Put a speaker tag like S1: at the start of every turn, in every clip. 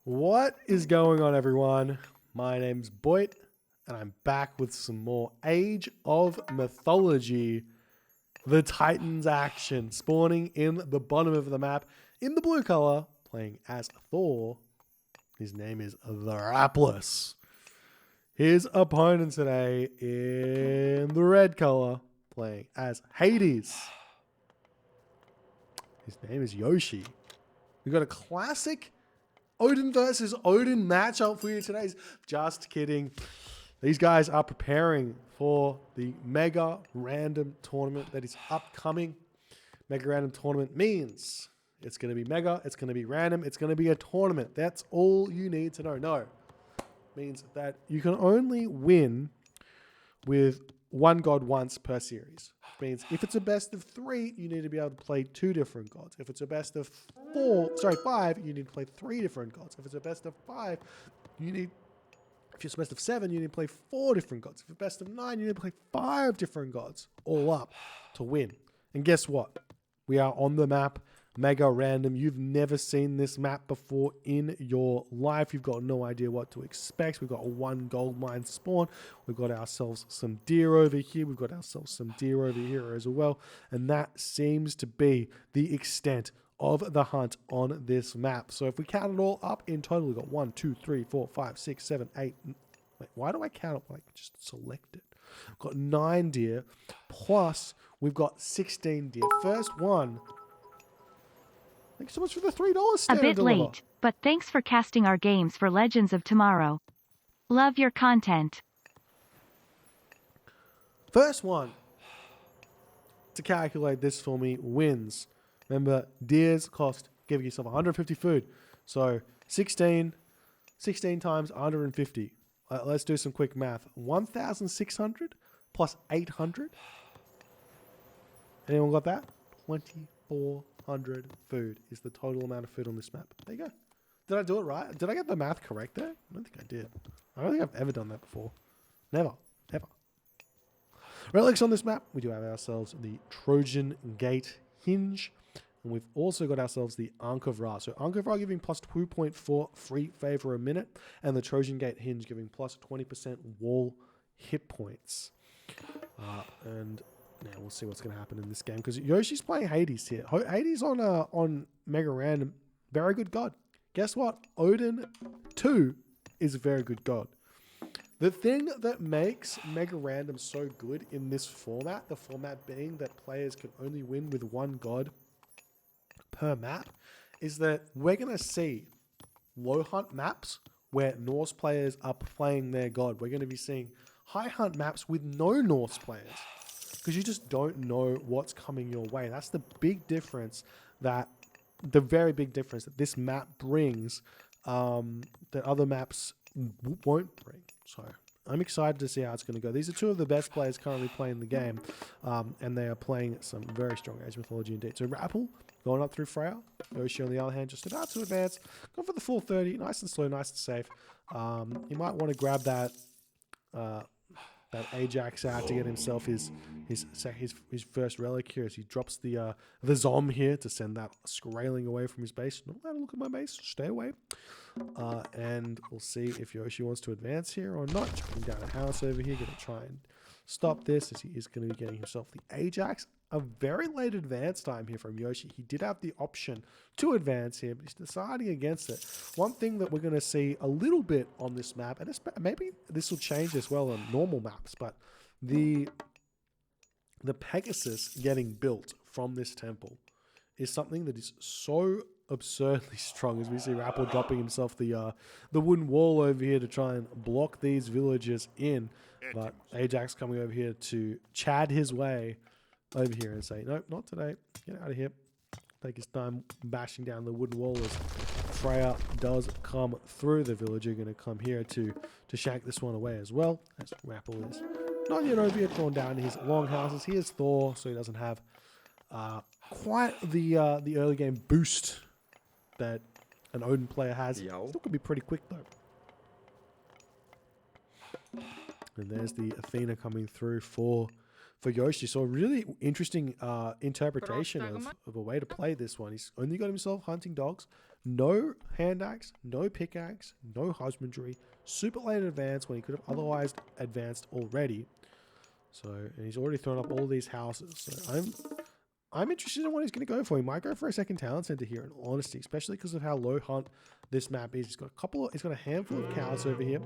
S1: What is going on, everyone? My name's Boit, and I'm back with some more Age of Mythology. The Titans action, spawning in the bottom of the map in the blue color, playing as Thor. His name is the Rapl. His opponent today in the red color, playing as Hades. His name is Yoshii. We got a classic Odin versus Odin matchup for you today. Just kidding. These guys are preparing for the mega random tournament that is upcoming. Mega random tournament means it's going to be mega, it's going to be random, it's going to be a tournament. That's all you need to know. No. Means that you can only win with one god once per series. Which means if it's a best of 3, you need to be able to play 2 different gods. If it's a best of 5, you need to play 3 different gods. If it's a best of 5, if it's a best of 7, you need to play 4 different gods. If it's a best of 9, you need to play 5 different gods all up to win. And guess what? We are on the map, mega random. You've never seen this map before in your life. You've got no idea what to expect. We've got a 1 gold mine spawn. We've got ourselves some deer over here. We've got ourselves some deer over here as well. And that seems to be the extent of the hunt on this map. So if we count it all up in total, we've got 1, 2, 3, 4, 5, 6, 7, 8. Wait, why do I count it like just select it? We've got 9 deer, plus we've got 16 deer. First one. Thank you so much for the $3 stand.
S2: A bit late, but thanks for casting our games for Legends of Tomorrow. Love your content.
S1: First one to calculate this for me wins. Remember, deers cost giving yourself 150 food. So 16 times 150. Let's do some quick math. 1,600 plus 800. Anyone got that? 2,400 food is the total amount of food on this map. There you go. Did I do it right? Did I get the math correct there? I don't think I did. I don't think I've ever done that before. Never. Ever. Relics on this map. We do have ourselves the Trojan Gate Hinge. And we've also got ourselves the Ankh of Ra. So Ankh of Ra giving plus 2.4 free favor a minute. And the Trojan Gate Hinge giving plus 20% wall hit points. And now we'll see what's going to happen in this game. Because Yoshi's playing Hades here. Hades on Mega Random. Very good god. Guess what? Odin 2 is a very good god. The thing that makes Mega Random so good in this format, the format being that players can only win with 1 god per map, is that we're going to see low hunt maps where Norse players are playing their god. We're going to be seeing high hunt maps with no Norse players because you just don't know what's coming your way. That's the big difference the very big difference that this map brings that other maps won't bring. So I'm excited to see how it's going to go. These are 2 of the best players currently playing the game, and they are playing some very strong Age Mythology indeed. So Rapl going up through Freya. Yoshii on the other hand just about to advance. Go for the 430, nice and slow, nice and safe. You might want to grab that Ajax out to get himself his first relic here as he drops the Zom here to send that Skraeling away from his base. Not allowed to look at my base. Stay away. And we'll see if Yoshii wants to advance here or not. Jumping down a house over here. Going to try and stop this as he is going to be getting himself the Ajax. A very late advance time here from Yoshii. He did have the option to advance here, but he's deciding against it. One thing that we're going to see a little bit on this map, and maybe this will change as well on normal maps, but the Pegasus getting built from this temple is something that is so absurdly strong as we see Rapl dropping himself the wooden wall over here to try and block these villagers in, but Ajax coming over here to chad his way over here and say, nope, not today. Get out of here. Take his time bashing down the wooden wall as Freya does come through. The villager going to come here to shank this one away as well, as Rapl is not yet over here, throwing down his long houses. He is Thor, so he doesn't have quite the early game boost that an Odin player has. Still could be pretty quick though. And there's the Athena coming through for Yoshii. So a really interesting interpretation of a way to play this one. He's only got himself hunting dogs. No hand axe, no pickaxe, no husbandry. Super late advance when he could have otherwise advanced already. So, and he's already thrown up all these houses. So I'm interested in what he's going to go for. He might go for a second talent center here, in honesty, especially because of how low hunt this map is. He's got a handful of cows over here,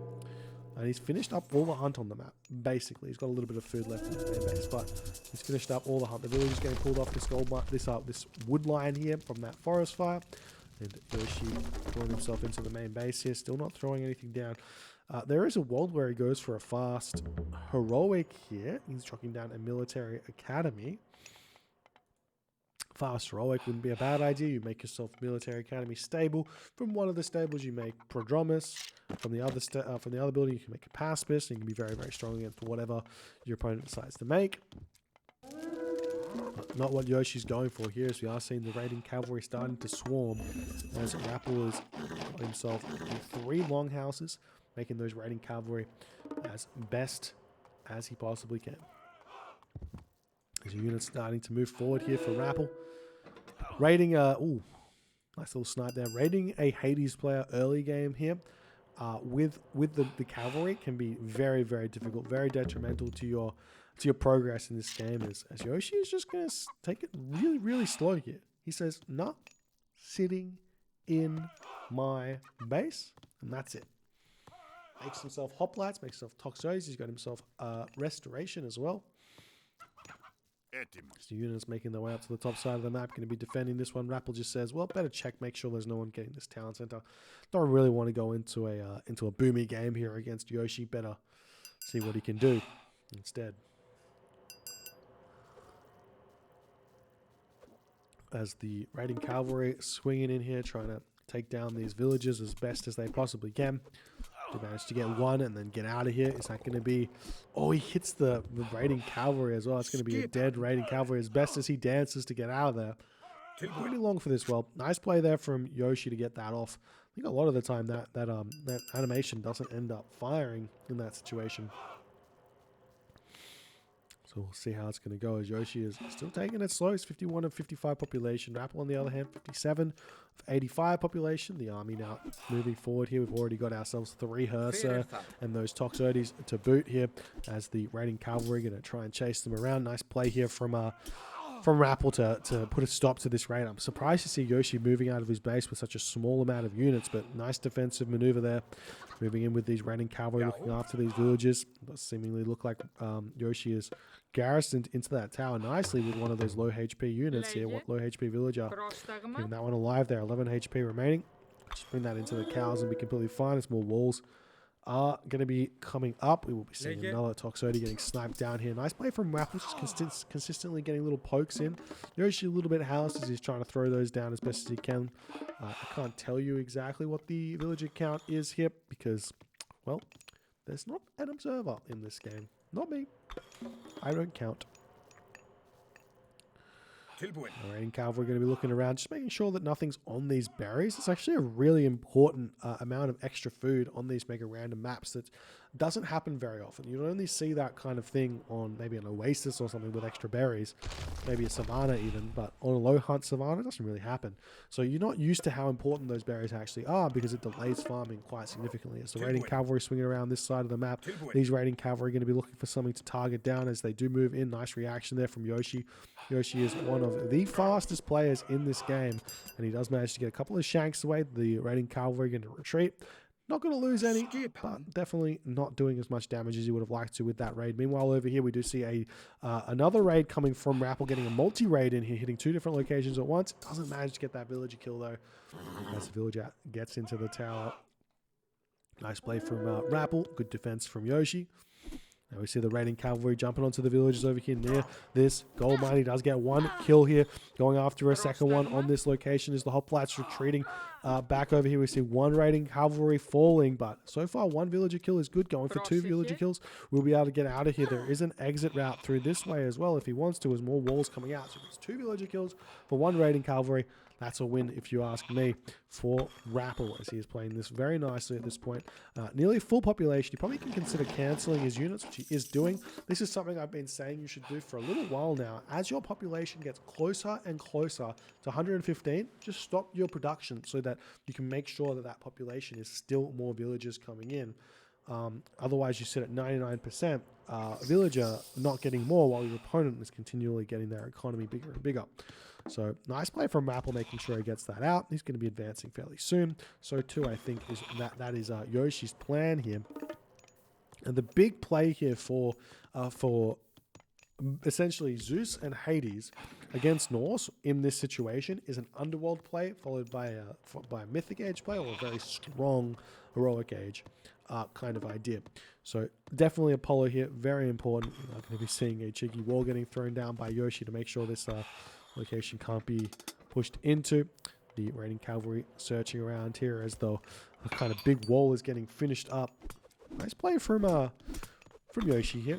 S1: and he's finished up all the hunt on the map. Basically, he's got a little bit of food left in his main base, but he's finished up all the hunt. The village is getting pulled off this wood line here from that forest fire, and Yoshii throwing himself into the main base here, still not throwing anything down. There is a world where he goes for a fast heroic here. He's tracking down a military academy. Fast heroic wouldn't be a bad idea. You make yourself military academy stable. From one of the stables, you make Prodromus. From the other building, you can make a Paspis, and you can be very, very strong against whatever your opponent decides to make. But not what Yoshi's going for here, as we are seeing the raiding cavalry starting to swarm, as Rapl has got himself 3 longhouses, making those raiding cavalry as best as he possibly can. There's a unit starting to move forward here for Rapl. Raiding nice little snipe there. Raiding a Hades player early game here with the cavalry can be very, very difficult, very detrimental to your progress in this game. As Yoshii is just going to take it really, really slow here. He says, "Not sitting in my base," and that's it. Makes himself hoplites, makes himself toxos. He's got himself restoration as well. So units making their way up to the top side of the map, going to be defending this one. Rapl just says, well, better check, make sure there's no one getting this town center. Don't really want to go into a boomy game here against Yoshii. Better see what he can do instead. As the raiding cavalry swinging in here, trying to take down these villages as best as they possibly can. To manage to get one and then get out of here. Is that going to be... Oh, he hits the raiding cavalry as well. It's going to be a dead raiding cavalry as best as he dances to get out of there. Pretty long for this. Well, nice play there from Yoshii to get that off. I think a lot of the time that animation doesn't end up firing in that situation. So we'll see how it's going to go, as Yoshii is still taking it slow. It's 51 of 55 population. Rapl, on the other hand, 57 of 85 population. The army now moving forward here. We've already got ourselves 3 Hersa and those Toxotes to boot here, as the raiding cavalry going to try and chase them around. Nice play here from Rapl to put a stop to this raid. I'm surprised to see Yoshii moving out of his base with such a small amount of units, but nice defensive maneuver there. Moving in with these raiding cavalry, looking after these villages. It does seemingly look like Yoshii is garrisoned into that tower nicely with one of those low HP units here. What low HP villager? Keeping that one alive there. 11 HP remaining. Just bring that into the cows and be completely fine. It's more walls are going to be coming up. We will be seeing another Toxote getting sniped down here. Nice play from Rapl, just consistently getting little pokes in. Yoshii a little bit housed as he's trying to throw those down as best as he can. I can't tell you exactly what the villager count is here because, well, there's not an observer in this game. Not me. I don't count. The raiding cavalry are going to be looking around, just making sure that nothing's on these berries. It's actually a really important amount of extra food on these mega random maps that doesn't happen very often. You only see that kind of thing on maybe an oasis or something with extra berries, maybe a savanna even, but on a low hunt savanna, it doesn't really happen. So you're not used to how important those berries actually are because it delays farming quite significantly. As the raiding cavalry swinging around this side of the map, these raiding cavalry are going to be looking for something to target down as they do move in. Nice reaction there from Yoshii. Yoshii is one of the fastest players in this game, and he does manage to get a couple of shanks away. The raiding cavalry going to retreat. Not going to lose any, but definitely not doing as much damage as you would have liked to with that raid. Meanwhile, over here, we do see another raid coming from Rapl, getting a multi-raid in here, hitting 2 different locations at once. Doesn't manage to get that villager kill, though, as the villager gets into the tower. Nice play from Rapl. Good defense from Yoshii. Now we see the raiding cavalry jumping onto the villages over here near this gold mine. He does get 1 kill here. Going after a second one on this location is the hoplites retreating back over here. We see 1 raiding cavalry falling, but so far 1 villager kill is good. Going for 2 villager kills. We'll be able to get out of here. There is an exit route through this way as well if he wants to, as more walls coming out. So it's 2 villager kills for 1 raiding cavalry. That's a win, if you ask me, for Rapl, as he is playing this very nicely at this point. Nearly full population. You probably can consider cancelling his units, which he is doing. This is something I've been saying you should do for a little while now. As your population gets closer and closer to 115, just stop your production so that you can make sure that that population is still more villagers coming in. Otherwise, you sit at 99%, villager not getting more while your opponent is continually getting their economy bigger and bigger. So nice play from Rapl, making sure he gets that out. He's going to be advancing fairly soon. So too, I think, is that is Yoshi's plan here. And the big play here for essentially Zeus and Hades against Norse in this situation is an underworld play followed by a mythic age play, or a very strong heroic age kind of idea. So definitely Apollo here, very important. You're not going to be seeing a cheeky wall getting thrown down by Yoshii to make sure this location can't be pushed into. The raiding cavalry searching around here as though a kind of big wall is getting finished up. Nice play from Yoshii here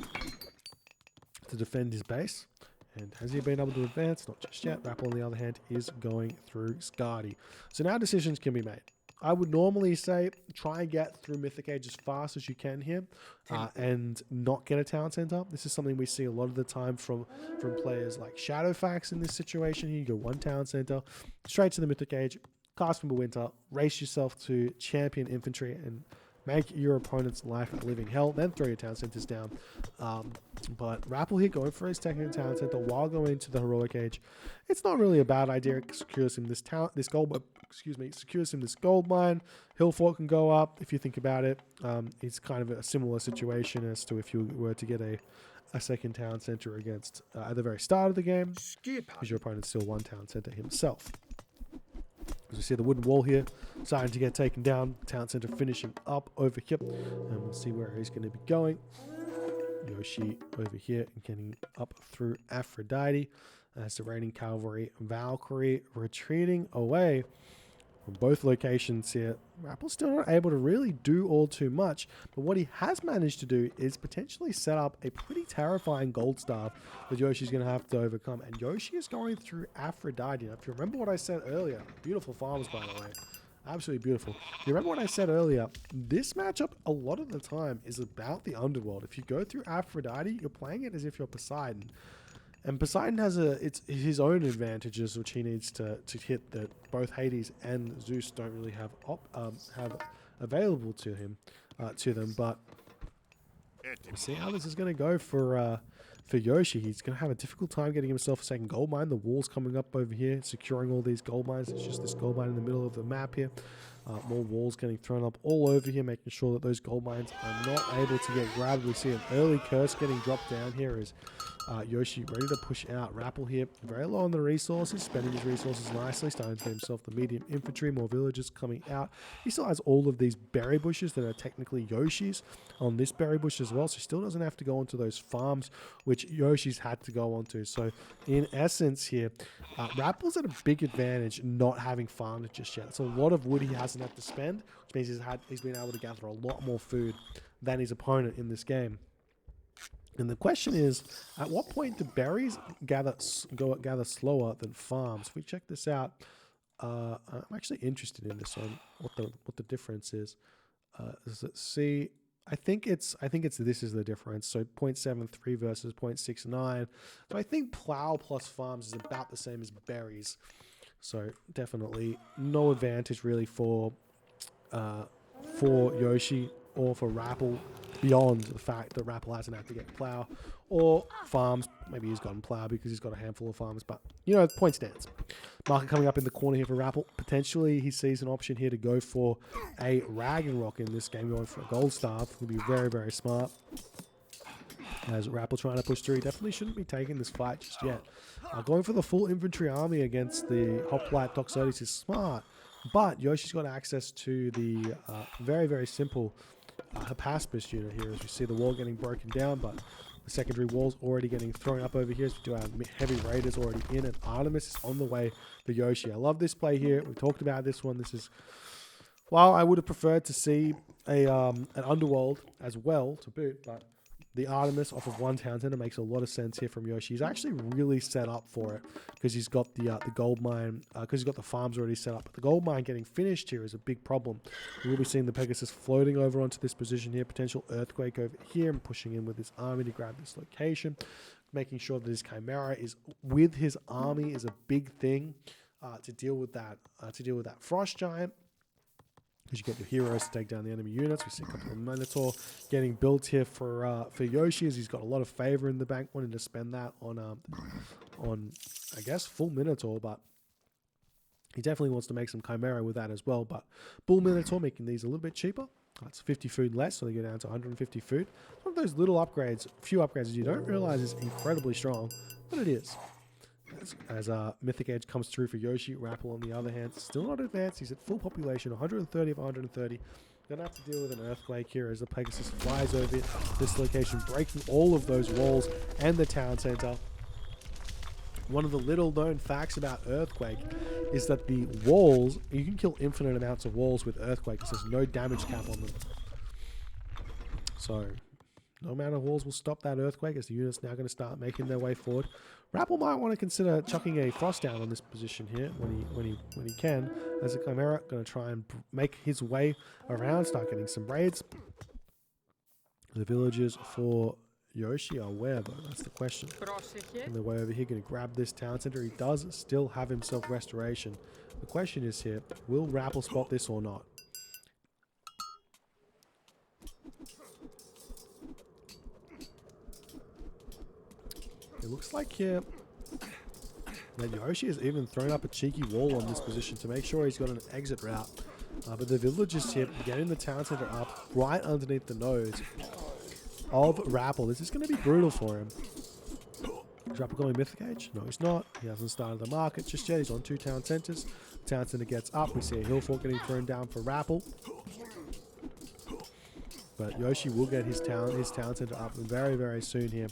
S1: to defend his base. And has he been able to advance? Not just yet. Rapl, on the other hand, is going through Skadi. So now decisions can be made. I would normally say try and get through Mythic Age as fast as you can here and not get a town center. This is something we see a lot of the time from players like Shadowfax in this situation here. You go one town center, straight to the Mythic Age, cast from Winter, race yourself to champion infantry and make your opponent's life a living hell, then throw your town centers down. But Rapl here going for his technical town center while going into the heroic age. It's not really a bad idea. It secures him this gold mine. Hill fort can go up if you think about it. It's kind of a similar situation as to if you were to get a second town center against at the very start of the game, because your opponent's still one town center himself. As we see the wooden wall here starting to get taken down, town center finishing up over here, and we'll see where he's going to be going. Yoshii over here and getting up through Aphrodite as the raiding cavalry Valkyrie retreating away from both locations here. Rapl's still not able to really do all too much, but what he has managed to do is potentially set up a pretty terrifying gold staff that Yoshi's going to have to overcome. And Yoshii is going through Aphrodite. Now, if you remember what I said earlier, beautiful farms, by the way. Absolutely beautiful. If you remember what I said earlier, this matchup a lot of the time is about the underworld. If you go through Aphrodite, you're playing it as if you're Poseidon. And Poseidon has his own advantages, which he needs to hit, that both Hades and Zeus don't really have available to them. But we'll see how this is going to go for Yoshii. He's going to have a difficult time getting himself a second gold mine. The wall's coming up over here, securing all these gold mines. It's just this gold mine in the middle of the map here. More walls getting thrown up all over here, making sure that those gold mines are not able to get grabbed. We see an early curse getting dropped down here as Yoshii ready to push out. Rapl here, very low on the resources, spending his resources nicely, starting to get himself the medium infantry, more villagers coming out. He still has all of these berry bushes that are technically Yoshi's on this berry bush as well, so he still doesn't have to go onto those farms, which Yoshi's had to go onto. So in essence here, Rapl's at a big advantage not having farmed just yet. It's a lot of wood he hasn't had to spend, which means he's been able to gather a lot more food than his opponent in this game. And the question is, at what point do berries gather slower than farms? If we check this out, I'm actually interested in this one. What the difference is? Let's see. I think this is the difference. So 0.73 versus 0.69. So I think plow plus farms is about the same as berries. So definitely no advantage really for Yoshii or for Rapl, beyond the fact that Rapl hasn't had to get plow or farms. Maybe he's gotten plow because he's got a handful of farms, but you know, point stands. Market coming up in the corner here for Rapl. Potentially he sees an option here to go for a Ragnarok in this game, going for a gold staff. Would be very, very smart. As Rapl trying to push through, he definitely shouldn't be taking this fight just yet. Going for the full infantry army against the Hoplite Toxotes is smart, but Yoshi's got access to the very, very simple Hephaestus unit here, as we see the wall getting broken down, but the secondary wall's already getting thrown up over here as we do have heavy raiders already in, and Artemis is on the way for Yoshii. I love this play here. We talked about this one. This is, while I would have preferred to see an underworld as well to boot, but the Artemis off of one town center makes a lot of sense here from Yoshii. He's actually really set up for it because he's got the gold mine, because he's got the farms already set up. But the gold mine getting finished here is a big problem. We will be seeing the Pegasus floating over onto this position here, potential earthquake over here, and pushing in with his army to grab this location. Making sure that his Chimera is with his army is a big thing to deal with that frost giant. Because you get your heroes to take down the enemy units. We see a couple of Minotaur getting built here for Yoshii, as he's got a lot of favor in the bank, wanting to spend that on I guess full Minotaur, but he definitely wants to make some Chimera with that as well. But Bull Minotaur making these a little bit cheaper. That's 50 food less, so they go down to 150 food. It's one of those little upgrades, few upgrades you don't realize is incredibly strong, but it is. As Mythic Edge comes through for Yoshii, Rapl on the other hand, still not advanced. He's at full population, 130 of 130. Gonna have to deal with an earthquake here as the Pegasus flies over this location, breaking all of those walls and the town center. One of the little known facts about Earthquake is that the walls, you can kill infinite amounts of walls with Earthquake because there's no damage cap on them. So, no amount of walls will stop that Earthquake as the unit's now going to start making their way forward. Rapl might want to consider chucking a Frost down on this position here when he can, as a Chimera going to try and make his way around, start getting some raids. The villagers for Yoshii are where, though? That's the question. On the way over here, going to grab this town center. He does still have himself restoration. The question is here, will Rapl spot this or not? It looks like here that Yoshii has even thrown up a cheeky wall on this position to make sure he's got an exit route. But the villagers here getting the town center up right underneath the nose of Rapl. This is going to be brutal for him. Is Rapl going Mythic Age? No, he's not. He hasn't started the market just yet. He's on 2 town centers. The town center gets up. We see a hill fort getting thrown down for Rapl. But Yoshii will get his town center up very, very soon here.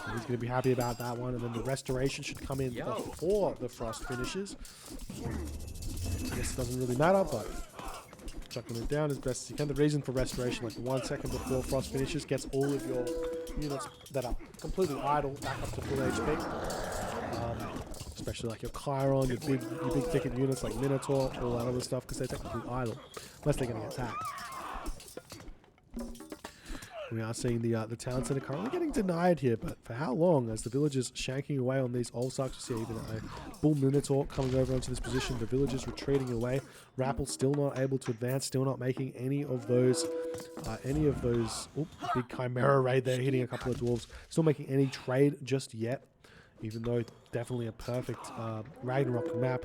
S1: And he's going to be happy about that one. And then the restoration should come in before the frost finishes. I guess it doesn't really matter, but chucking it down as best as you can. The reason for restoration, like 1 second before frost finishes, gets all of your units that are completely idle back up to full HP. Especially like your Chiron, your big thicket units like Minotaur, all that other stuff, because they're technically idle, unless they're going to get attacked. We are seeing the town center currently getting denied here, but for how long? As the villagers shanking away on these old sucks, we see even a Bull Minotaur coming over onto this position. The villagers retreating away. Rapl still not able to advance, still not making any of those big Chimera raid there, hitting a couple of dwarves. Still making any trade just yet, even though definitely a perfect Ragnarok map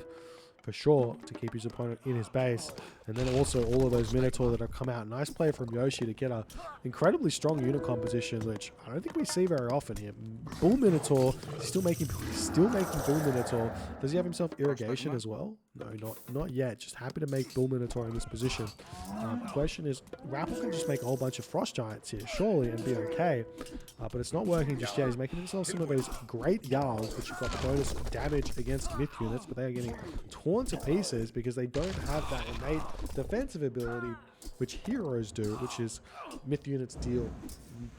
S1: for sure to keep his opponent in his base. And then also all of those Minotaur that have come out. Nice play from Yoshii to get a incredibly strong unit composition, which I don't think we see very often here. Bull Minotaur, he's still making Bull Minotaur. Does he have himself irrigation as well? No, not yet. Just happy to make Bull Minotaur in this position. The question is, Rapl can just make a whole bunch of Frost Giants here, surely, and be okay. But it's not working just yet. He's making himself some of those great Jarls, which have got the bonus damage against myth units, but they are getting torn to pieces because they don't have that innate defensive ability which heroes do, which is myth units deal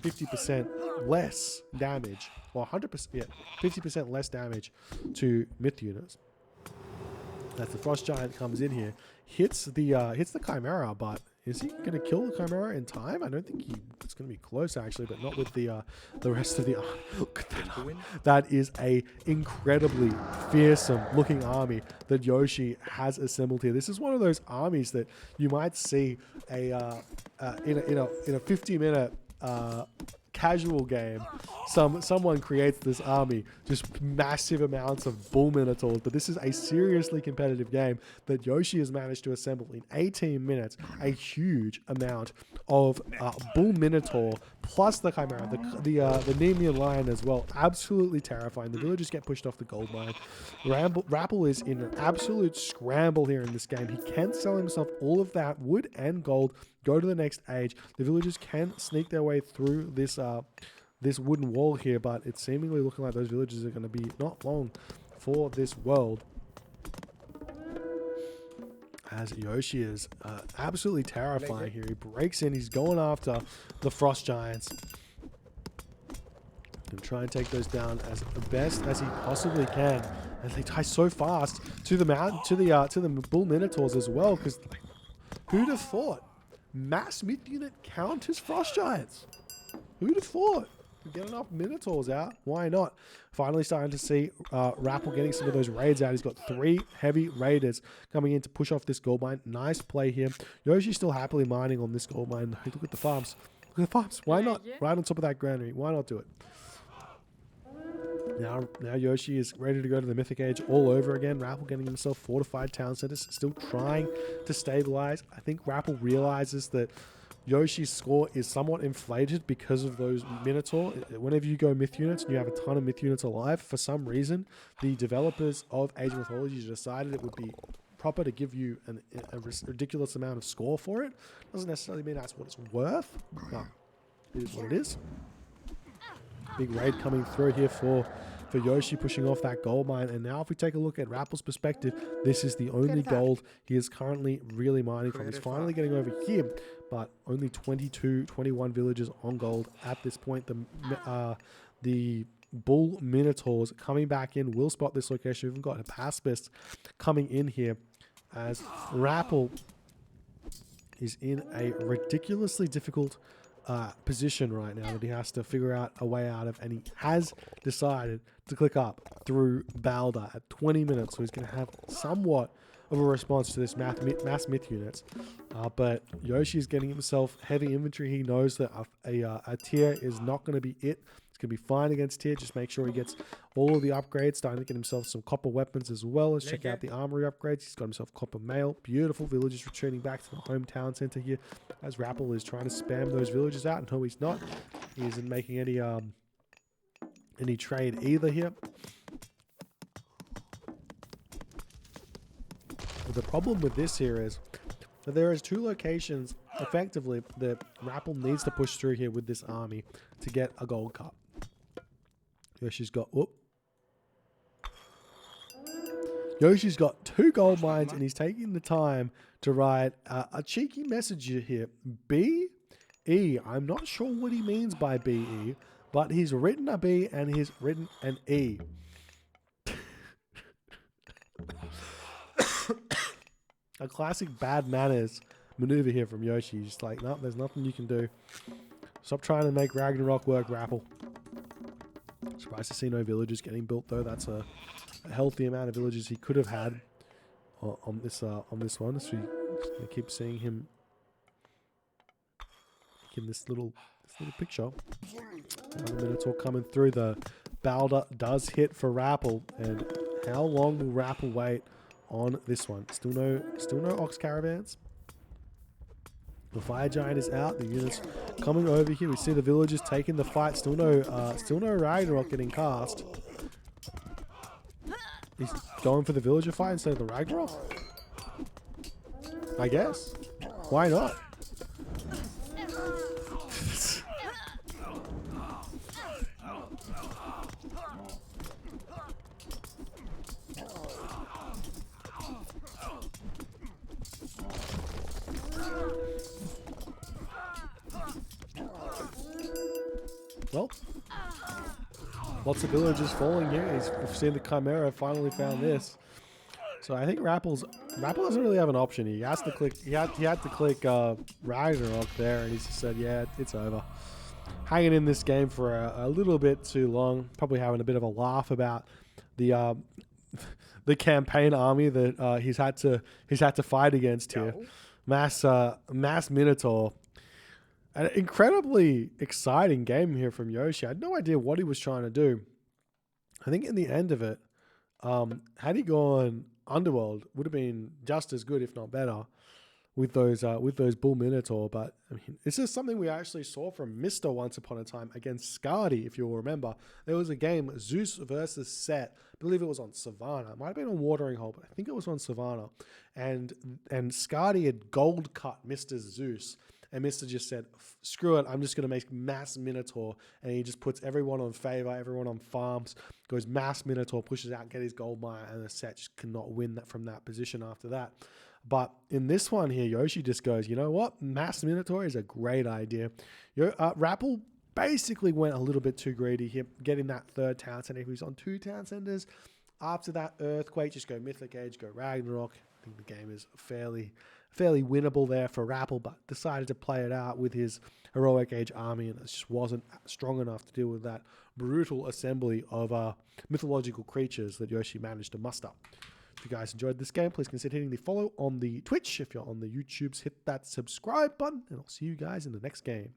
S1: 50% less damage, or 100%, 50% less damage to myth units. As the Frost Giant comes in here, hits the Chimera, but is he going to kill the Chimera in time? I don't think it's going to be close actually, but not with the rest of the army. Look at that. That is a incredibly fearsome looking army that Yoshii has assembled here. This is one of those armies that you might see in a 50-minute casual game. Someone creates this army, just massive amounts of Bull Minotaurs, but this is a seriously competitive game that Yoshii has managed to assemble in 18 minutes, a huge amount of Bull Minotaur plus the Chimera, the Nemean Lion as well. Absolutely terrifying. The villagers get pushed off the gold mine. Rapl is in an absolute scramble here in this game. He can sell himself all of that wood and gold, go to the next age. The villagers can sneak their way through this wooden wall here, but it's seemingly looking like those villagers are going to be not long for this world. As Yoshii is absolutely terrifying here. He breaks in, he's going after the Frost Giants. And try and take those down as best as he possibly can. And they die so fast to the to the bull minotaurs as well. Because who'd have thought mass myth unit counters frost giants? Who'd have thought? Get enough minotaurs out. Why not? Finally starting to see Rapl getting some of those raids out. He's got 3 heavy raiders coming in to push off this gold mine. Nice play here. Yoshi's still happily mining on this gold mine. Look at the farms. Look at the farms. Why not? Right on top of that granary. Why not do it? Now Yoshii is ready to go to the Mythic Age all over again. Rapl getting himself fortified town centers, still trying to stabilize. I think Rapl realizes that Yoshi's score is somewhat inflated because of those Minotaur. Whenever you go myth units and you have a ton of myth units alive, for some reason, the developers of Age of Mythology decided it would be proper to give you a ridiculous amount of score for it. Doesn't necessarily mean that's what it's worth. No, it is what it is. Big raid coming through here for Yoshii, pushing off that gold mine. And now if we take a look at Rapl's perspective, this is the only gold he is currently really mining from. He's finally getting over here, but only 21 villages on gold at this point. The bull minotaurs coming back in will spot this location. We've got a pacifist coming in here as Rapl is in a ridiculously difficult position right now that he has to figure out a way out of, and he has decided to click up through Balder at 20 minutes, so he's going to have somewhat of a response to this mass myth units. But Yoshii is getting himself heavy infantry. He knows that a tier is not going to be it. It's going to be fine against tier. Just make sure he gets all of the upgrades. Starting to get himself some copper weapons as well. Let's check out the armory upgrades. He's got himself copper mail. Beautiful villages retreating back to the hometown center here as Rapl is trying to spam those villages out. And no, he's not. He isn't making any trade either here. But the problem with this here is that there is 2 locations effectively that Rapl needs to push through here with this army to get a gold cup. Yoshii's got 2 gold mines, and he's taking the time to write a cheeky message here. B-E. I'm not sure what he means by B-E, but he's written a B and he's written an E. A classic bad manners maneuver here from Yoshii. Just like, no, there's nothing you can do. Stop trying to make Ragnarok work, Rapl. Surprised to see no villages getting built though. That's a healthy amount of villages he could have had on this one. So we keep seeing him in this little picture. Another Minotaur coming through. The Balder does hit for Rapl, and how long will Rapl wait on this one? Still no ox caravans. The fire giant is out. The units coming over here. We see the villagers taking the fight. Still no Ragnarok getting cast. He's going for the villager fight instead of the Ragnarok, I guess. Why not? Well, lots of villagers falling here. We've seen the Chimera finally found this. So I think Rapl doesn't really have an option. He has to click. He had to click Ragnarok there, and he just said, "Yeah, it's over." Hanging in this game for a little bit too long. Probably having a bit of a laugh about the campaign army that he's had to fight against here. Mass Minotaur. An incredibly exciting game here from Yoshii. I had no idea what he was trying to do. I think in the end of it, had he gone Underworld, would have been just as good, if not better, with those Bull Minotaur. But I mean, this is something we actually saw from Mr. once upon a time against Skadi, if you'll remember. There was a game, Zeus versus Set. I believe it was on Savannah. It might have been on Watering Hole, but I think it was on Savannah. And Skadi had gold cut Mr. Zeus. And Mr. just said, screw it, I'm just going to make mass Minotaur. And he just puts everyone on favor, everyone on farms, goes mass Minotaur, pushes out, get his gold mine, and the set just cannot win that from that position after that. But in this one here, Yoshii just goes, you know what? Mass Minotaur is a great idea. Rapl basically went a little bit too greedy here, getting that third town center. He was on 2 town centers. After that earthquake, just go Mythic Age, go Ragnarok. I think the game is fairly winnable there for Rapl, but decided to play it out with his Heroic Age army, and it just wasn't strong enough to deal with that brutal assembly of mythological creatures that Yoshii managed to muster. If you guys enjoyed this game, please consider hitting the follow on the Twitch. If you're on the YouTubes, hit that subscribe button, and I'll see you guys in the next game.